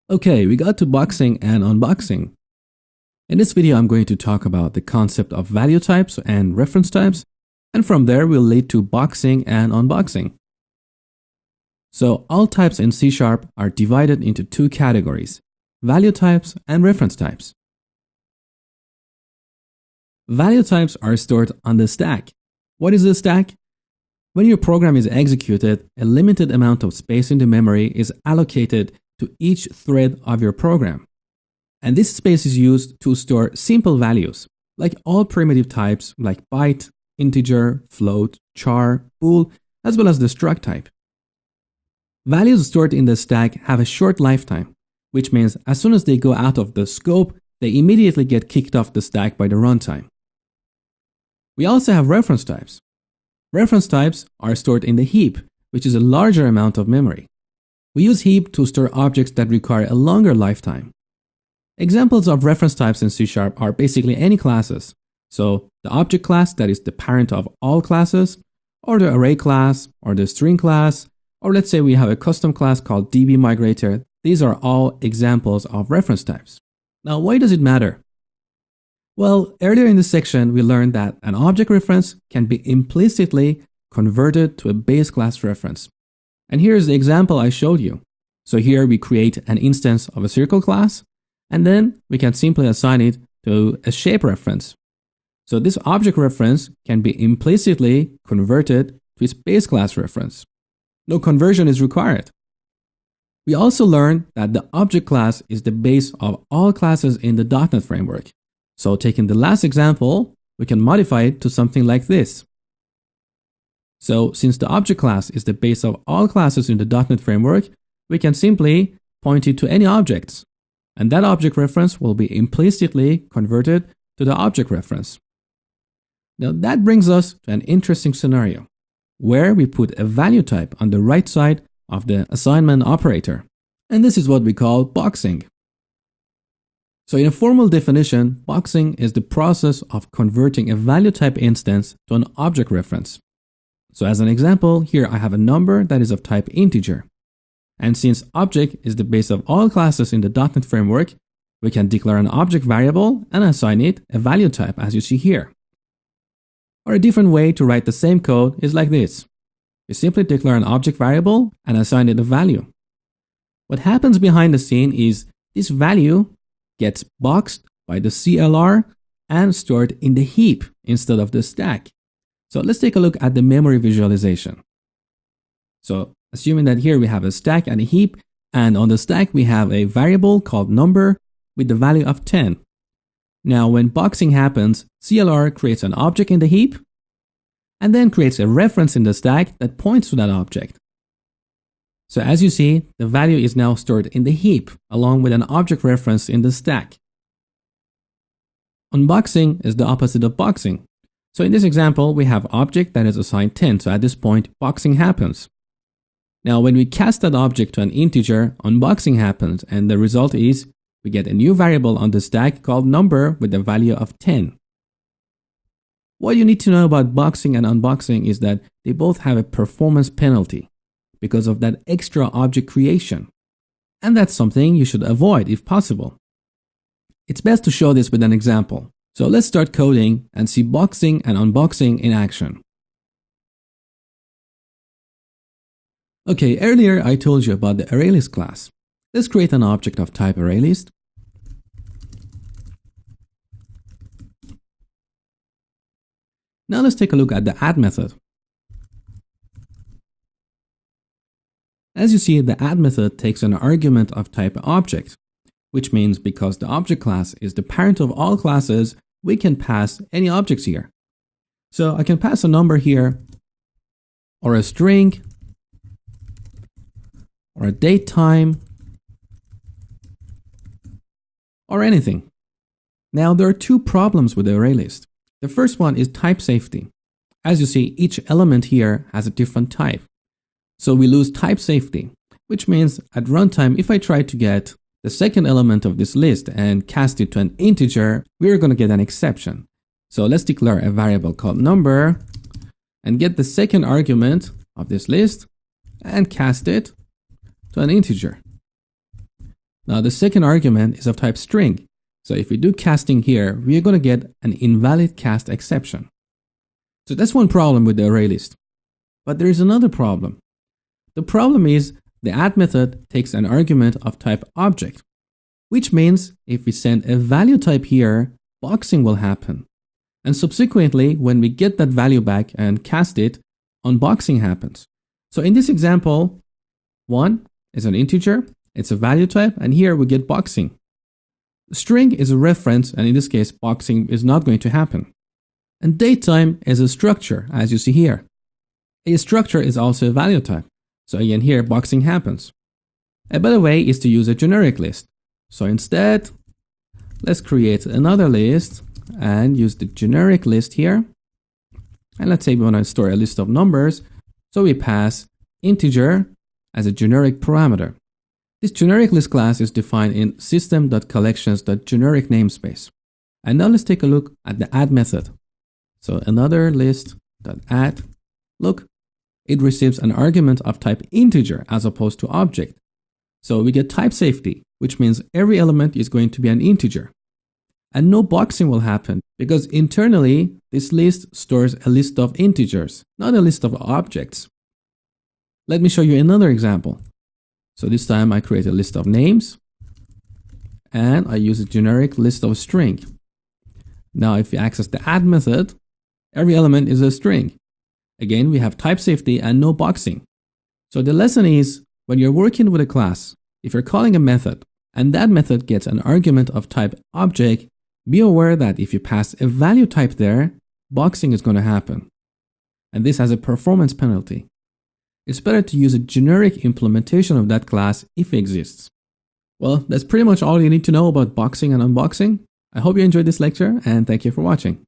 Okay, we got to boxing and unboxing. In this video, I'm going to talk about the concept of value types and reference types, and from there we'll lead to boxing and unboxing. So all types in C# are divided into two categories, value types and reference types. Value types are stored on the stack. What is the stack? When your program is executed, a limited amount of space in the memory is allocated to each thread of your program. And this space is used to store simple values, like all primitive types like byte, integer, float, char, bool, as well as the struct type. Values stored in the stack have a short lifetime, which means as soon as they go out of the scope, they immediately get kicked off the stack by the runtime. We also have reference types. Reference types are stored in the heap, which is a larger amount of memory. We use heap to store objects that require a longer lifetime. Examples of reference types in C# are basically any classes. So the object class that is the parent of all classes, or the array class, or the string class, or let's say we have a custom class called dbMigrator. These are all examples of reference types. Now, why does it matter? Well, earlier in this section, we learned that an object reference can be implicitly converted to a base class reference. And here's the example I showed you. So here we create an instance of a circle class, and then we can simply assign it to a shape reference. So this object reference can be implicitly converted to its base class reference. No conversion is required. We also learned that the object class is the base of all classes in the .NET framework. So taking the last example, we can modify it to something like this. So since the object class is the base of all classes in the .NET framework, we can simply point it to any objects, and that object reference will be implicitly converted to the object reference. Now that brings us to an interesting scenario, where we put a value type on the right side of the assignment operator. And this is what we call boxing. So in a formal definition, boxing is the process of converting a value type instance to an object reference. So as an example, here I have a number that is of type integer. And since object is the base of all classes in the .NET framework, we can declare an object variable and assign it a value type, as you see here. Or a different way to write the same code is like this. We simply declare an object variable and assign it a value. What happens behind the scene is this value gets boxed by the CLR and stored in the heap instead of the stack. So let's take a look at the memory visualization. So assuming that here we have a stack and a heap, and on the stack we have a variable called number with the value of 10. Now when boxing happens, CLR creates an object in the heap and then creates a reference in the stack that points to that object. So as you see, the value is now stored in the heap along with an object reference in the stack. Unboxing is the opposite of boxing. So in this example, we have object that is assigned 10. So at this point, boxing happens. Now when we cast that object to an integer, unboxing happens, and the result is we get a new variable on the stack called number with the value of 10. What you need to know about boxing and unboxing is that they both have a performance penalty because of that extra object creation. And that's something you should avoid if possible. It's best to show this with an example. So let's start coding and see boxing and unboxing in action. Okay, earlier I told you about the ArrayList class. Let's create an object of type ArrayList. Now let's take a look at the add method. As you see, the add method takes an argument of type object, which means because the object class is the parent of all classes, we can pass any objects here. So I can pass a number here, or a string, or a date time, or anything. Now there are two problems with the ArrayList. The first one is type safety. As you see, each element here has a different type. So we lose type safety, which means at runtime, if I try to get the second element of this list and cast it to an integer, we're going to get an exception. So let's declare a variable called number and get the second argument of this list and cast it to an integer. Now the second argument is of type string. So if we do casting here, we are going to get an invalid cast exception. So that's one problem with the array list. But there is another problem. The problem is the add method takes an argument of type object, which means if we send a value type here, boxing will happen. And subsequently, when we get that value back and cast it, unboxing happens. So in this example, 1 is an integer, it's a value type, and here we get boxing. String is a reference, and in this case, boxing is not going to happen. And datetime is a structure, as you see here. A structure is also a value type. So again, here, boxing happens. A better way is to use a generic list. So instead, let's create another list and use the generic list here. And let's say we want to store a list of numbers. So we pass integer as a generic parameter. This generic list class is defined in system.collections.generic namespace. And now let's take a look at the add method. So another list.add. Look, it receives an argument of type integer as opposed to object. So we get type safety, which means every element is going to be an integer. And no boxing will happen because internally this list stores a list of integers, not a list of objects. Let me show you another example. So this time I create a list of names and I use a generic list of string. Now if you access the add method, every element is a string. Again, we have type safety and no boxing. So the lesson is, when you're working with a class, if you're calling a method and that method gets an argument of type object, be aware that if you pass a value type there, boxing is going to happen. And this has a performance penalty. It's better to use a generic implementation of that class if it exists. Well, that's pretty much all you need to know about boxing and unboxing. I hope you enjoyed this lecture and thank you for watching.